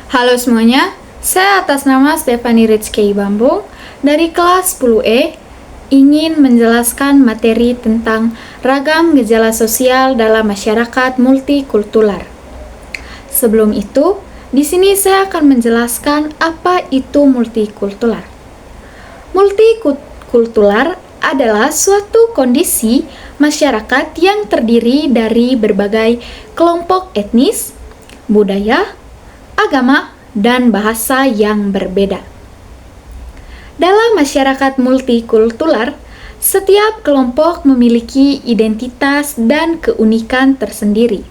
Halo semuanya, saya atas nama Stefani Rizky Bambung dari kelas 10E ingin menjelaskan materi tentang ragam gejala sosial dalam masyarakat multikultural. Sebelum itu, di sini saya akan menjelaskan apa itu multikultural. Multikultural adalah suatu kondisi masyarakat yang terdiri dari berbagai kelompok etnis, budaya, agama, dan bahasa yang berbeda. Dalam masyarakat multikultural, setiap kelompok memiliki identitas dan keunikan tersendiri.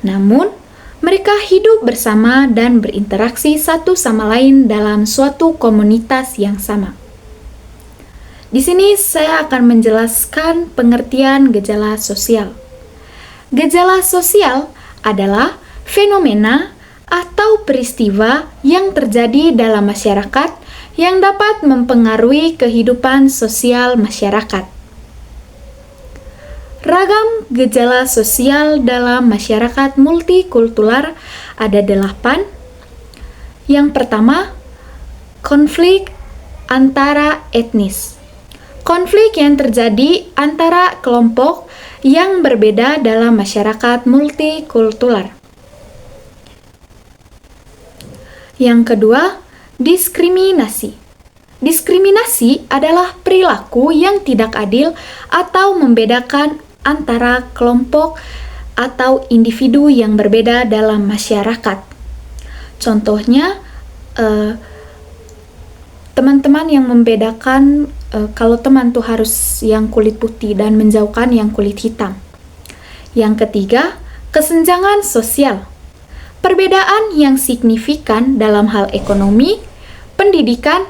Namun, mereka hidup bersama dan berinteraksi satu sama lain dalam suatu komunitas yang sama. Di sini saya akan menjelaskan pengertian gejala sosial. Gejala sosial adalah fenomena atau peristiwa yang terjadi dalam masyarakat yang dapat mempengaruhi kehidupan sosial masyarakat. Ragam gejala sosial dalam masyarakat multikultural ada 8. Yang pertama, konflik antara etnis. Konflik yang terjadi antara kelompok yang berbeda dalam masyarakat multikultural. Yang kedua, diskriminasi. Diskriminasi adalah perilaku yang tidak adil atau membedakan antara kelompok atau individu yang berbeda dalam masyarakat. Contohnya, teman-teman yang membedakan kalau teman tuh harus yang kulit putih dan menjauhkan yang kulit hitam. Yang ketiga, kesenjangan sosial. Perbedaan yang signifikan dalam hal ekonomi, pendidikan,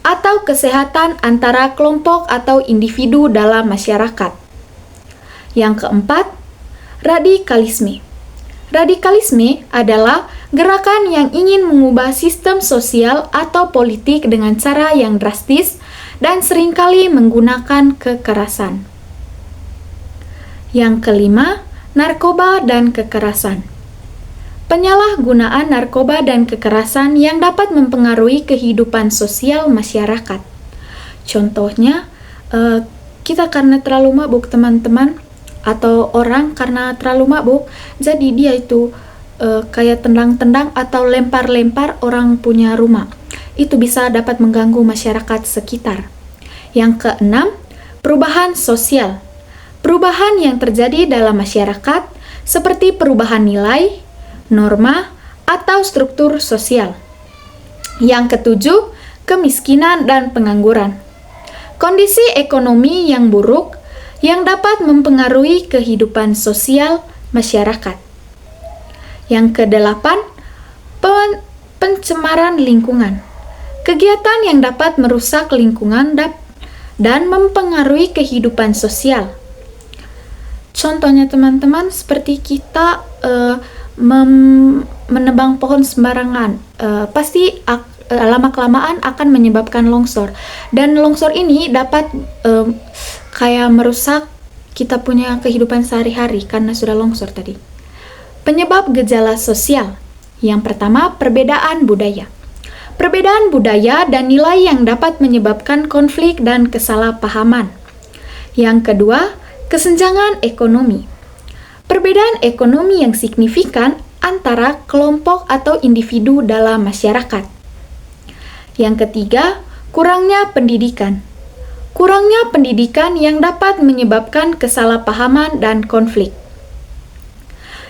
atau kesehatan antara kelompok atau individu dalam masyarakat. Yang keempat, radikalisme. Radikalisme adalah gerakan yang ingin mengubah sistem sosial atau politik dengan cara yang drastis dan seringkali menggunakan kekerasan. Yang kelima, narkoba dan kekerasan. Penyalahgunaan narkoba dan kekerasan yang dapat mempengaruhi kehidupan sosial masyarakat. Contohnya, kita karena terlalu mabuk teman-teman, atau orang karena terlalu mabuk, jadi dia itu kayak tendang-tendang atau lempar-lempar orang punya rumah. Itu bisa dapat mengganggu masyarakat sekitar. Yang keenam, perubahan sosial. Perubahan yang terjadi dalam masyarakat seperti perubahan nilai, norma, atau struktur sosial. Yang ketujuh, kemiskinan dan pengangguran. Kondisi ekonomi yang buruk yang dapat mempengaruhi kehidupan sosial masyarakat. Yang kedelapan, pencemaran lingkungan. Kegiatan yang dapat merusak lingkungan dan mempengaruhi kehidupan sosial. Contohnya teman-teman, seperti kita menebang pohon sembarangan, pasti lama-kelamaan akan menyebabkan longsor. Dan longsor ini dapat kayak merusak kita punya kehidupan sehari-hari karena sudah longsor tadi. Penyebab gejala sosial. Yang pertama, perbedaan budaya. Perbedaan budaya dan nilai yang dapat menyebabkan konflik dan kesalahpahaman. Yang kedua, kesenjangan ekonomi. Perbedaan ekonomi yang signifikan antara kelompok atau individu dalam masyarakat. Yang ketiga, kurangnya pendidikan. Kurangnya pendidikan yang dapat menyebabkan kesalahpahaman dan konflik.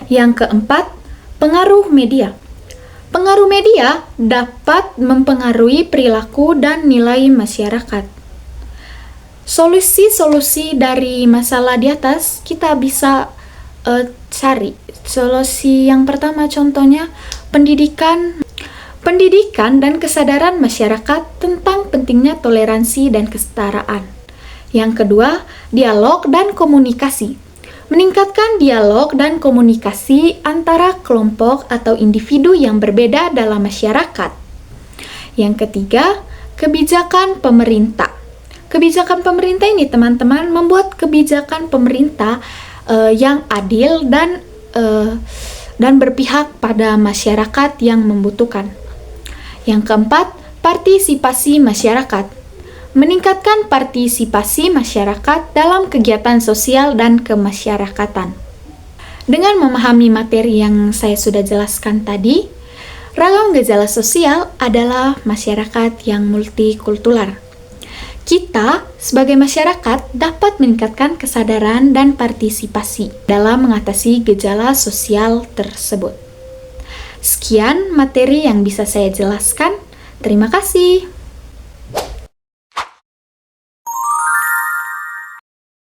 Yang keempat, pengaruh media. Pengaruh media dapat mempengaruhi perilaku dan nilai masyarakat. Solusi-solusi dari masalah di atas kita bisa cari. Solusi yang pertama contohnya pendidikan dan kesadaran masyarakat tentang pentingnya toleransi dan kesetaraan. Yang kedua, dialog dan komunikasi. Meningkatkan dialog dan komunikasi antara kelompok atau individu yang berbeda dalam masyarakat. Yang ketiga, kebijakan pemerintah. Kebijakan pemerintah ini teman-teman membuat kebijakan pemerintah yang adil dan dan berpihak pada masyarakat yang membutuhkan. Yang keempat, partisipasi masyarakat. Meningkatkan partisipasi masyarakat dalam kegiatan sosial dan kemasyarakatan. Dengan memahami materi yang saya sudah jelaskan tadi, ragam gejala sosial adalah masyarakat yang multikultural. Kita, sebagai masyarakat, dapat meningkatkan kesadaran dan partisipasi dalam mengatasi gejala sosial tersebut. Sekian materi yang bisa saya jelaskan. Terima kasih.